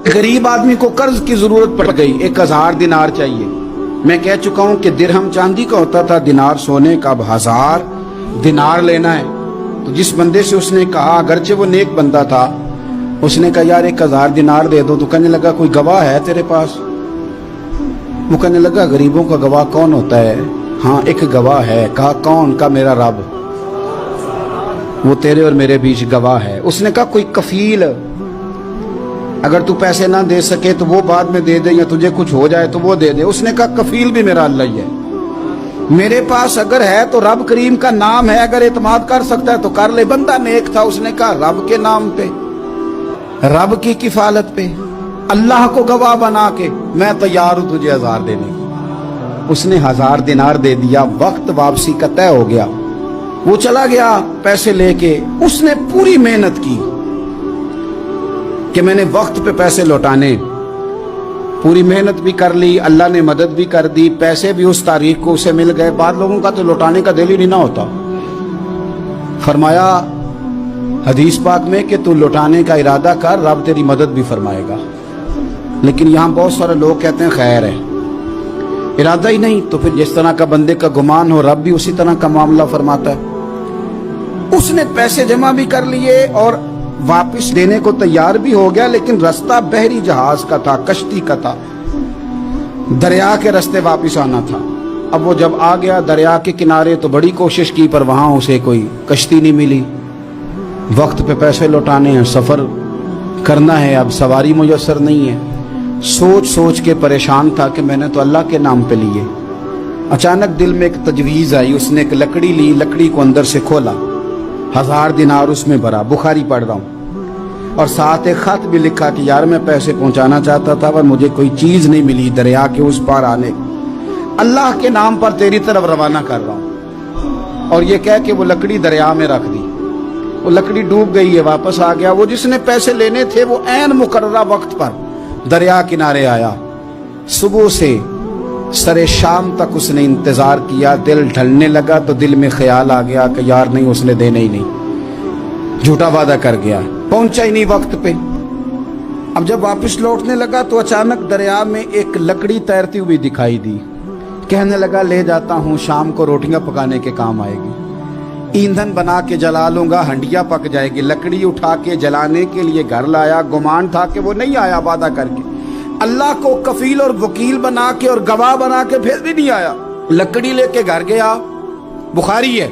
गरीब आदमी को कर्ज की जरूरत पड़ गई, 1000 दिनार चाहिए। मैं कह चुका हूं कि दिरहम चांदी का होता था, दिनार सोने का। अब 1000 दिनार लेना है। तो जिस बंदे से उसने कहा, अगरचे वो नेक बंदा था, उसने कहा यार 1000 दिनार दे दो। तो कहने लगा कोई गवाह है तेरे पास? वो कहने लगा गरीबों का गवाह कौन होता है? हाँ एक गवाह है। कहा कौन? का मेरा रब, वो तेरे और मेरे बीच गवाह है। उसने कहा कोई कफील, अगर तू पैसे ना दे सके तो वो बाद में दे दे, या तुझे कुछ हो जाए तो वो दे दे। उसने कहा कफील भी मेरा अल्लाह ही है। मेरे पास अगर है तो रब करीम का नाम है, अगर एतमाद कर सकता है तो कर ले। बंदा नेक था, उसने कहा रब के नाम पे, रब की किफालत पे, अल्लाह को गवाह बना के मैं तैयार हूं तुझे 1000 देने को। उसने 1000 दिनार दे दिया। वक्त वापसी का तय हो गया। वो चला गया पैसे लेके। उसने पूरी मेहनत की कि मैंने वक्त पे पैसे लौटाने, पूरी मेहनत भी कर ली, अल्लाह ने मदद भी कर दी, पैसे भी उस तारीख को उसे मिल गए। बाद लोगों का तो लौटाने का दिल ही नहीं ना होता। फरमाया हदीस पाक में कि तू लौटाने का इरादा कर, रब तेरी मदद भी फरमाएगा। लेकिन यहाँ बहुत सारे लोग कहते हैं खैर है, इरादा ही नहीं। तो फिर जिस तरह का बंदे का गुमान हो, रब भी उसी तरह का मामला फरमाता है। उसने पैसे जमा भी कर लिए और वापस देने को तैयार भी हो गया, लेकिन रास्ता बहरी जहाज का था, कश्ती का था, दरिया के रास्ते वापस आना था। अब वो जब आ गया दरिया के किनारे तो बड़ी कोशिश की, पर वहां उसे कोई कश्ती नहीं मिली। वक्त पे पैसे लौटाने हैं, सफर करना है, अब सवारी मुयस्सर नहीं है। सोच सोच के परेशान था कि मैंने तो अल्लाह के नाम पे लिए। अचानक दिल में एक तजवीज आई। उसने एक लकड़ी ली, लकड़ी को अंदर से खोला, 1000 दिनार उसमें भरा। बुखारी पढ़ रहा हूँ, और साथ एक खत भी लिखा कि यार मैं पैसे पहुंचाना चाहता था पर मुझे कोई चीज नहीं मिली दरिया के उस पार आने, अल्लाह के नाम पर तेरी तरफ रवाना कर रहा हूँ। और ये कह के वो लकड़ी दरिया में रख दी। वो लकड़ी डूब गई है, वापस आ गया। वो जिसने पैसे लेने थे वो ऐन मुकर्ररा वक्त पर दरिया किनारे आया। सुबह से सरे शाम तक उसने इंतजार किया। दिल ढलने लगा तो दिल में ख्याल आ गया कि यार नहीं, उसने देने ही नहीं, झूठा वादा कर गया, पहुंचा ही नहीं वक्त पे। अब जब वापस लौटने लगा तो अचानक दरिया में एक लकड़ी तैरती हुई दिखाई दी। कहने लगा ले जाता हूं, शाम को रोटियां पकाने के काम आएगी, ईंधन बना के जला लूंगा, हंडिया पक जाएगी। लकड़ी उठा के जलाने के लिए घर लाया। गुमान था कि वो नहीं आया वादा करके। अल्लाह को कफील और वकील बना के और गवाह बना के फिर भी नहीं आया। लकड़ी लेके घर गया, बुखारी है,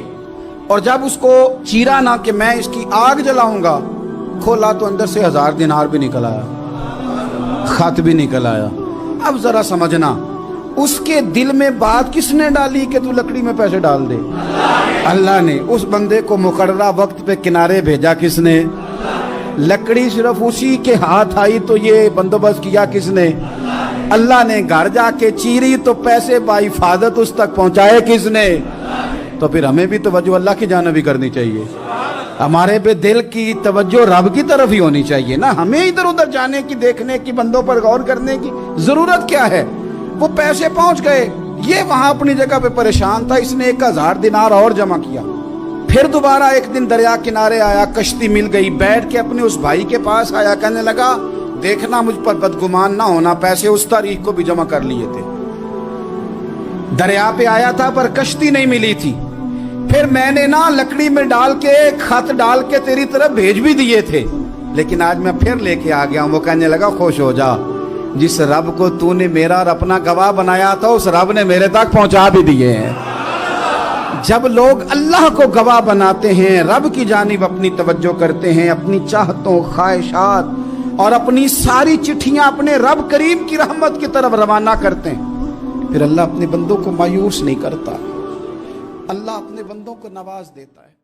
और जब उसको चीरा ना कि मैं इसकी आग जलाऊंगा, खोला तो अंदर से 1000 दिनार भी निकल आया, खत भी निकल आया। अब जरा समझना, उसके दिल में बात किसने डाली कि तू लकड़ी में पैसे डाल दे? अल्लाह ने। उस बंदे को मुकर्ररा वक्त पे किनारे भेजा किसने? लकड़ी सिर्फ उसी के हाथ आई तो ये बंदोबस्त किया किसने? अल्लाह ने। घर जाके चीरी तो पैसे बाहिफाजत उस तक पहुंचाए किसने? तो फिर हमें भी तवज्जो अल्लाह की जानिब भी करनी चाहिए। हमारे पे दिल की तवज्जो रब की तरफ ही होनी चाहिए ना। हमें इधर उधर जाने की, देखने की, बंदों पर गौर करने की जरूरत क्या है? वो पैसे पहुंच गए, ये वहां अपनी जगह पे परेशान था। इसने 1000 दिनार और जमा किया। फिर दोबारा एक दिन दरिया किनारे आया, कश्ती मिल गई, बैठ के अपने उस भाई के पास आया। कहने लगा देखना मुझ पर बदगुमान ना होना, पैसे उस तारीख को भी जमा कर लिए थे। दरिया पे आया था पर कश्ती नहीं मिली थी। फिर मैंने ना लकड़ी में डाल के, खत डाल के तेरी तरफ भेज भी दिए थे, लेकिन आज मैं फिर लेके आ गया हूं। वो कहने लगा खुश हो जा, जिस रब को तूने मेरा और अपना गवाह बनाया था उस रब ने मेरे तक पहुंचा भी दिए हैं। जब लोग अल्लाह को गवाह बनाते हैं, रब की जानिब अपनी तवज्जो करते हैं, अपनी चाहतों, ख्वाहिशात और अपनी सारी चिट्ठियां अपने रब करीम की रहमत की तरफ रवाना करते हैं, फिर अल्लाह अपने बंदों को मायूस नहीं करता। अल्लाह अपने बंदों को नवाज देता है।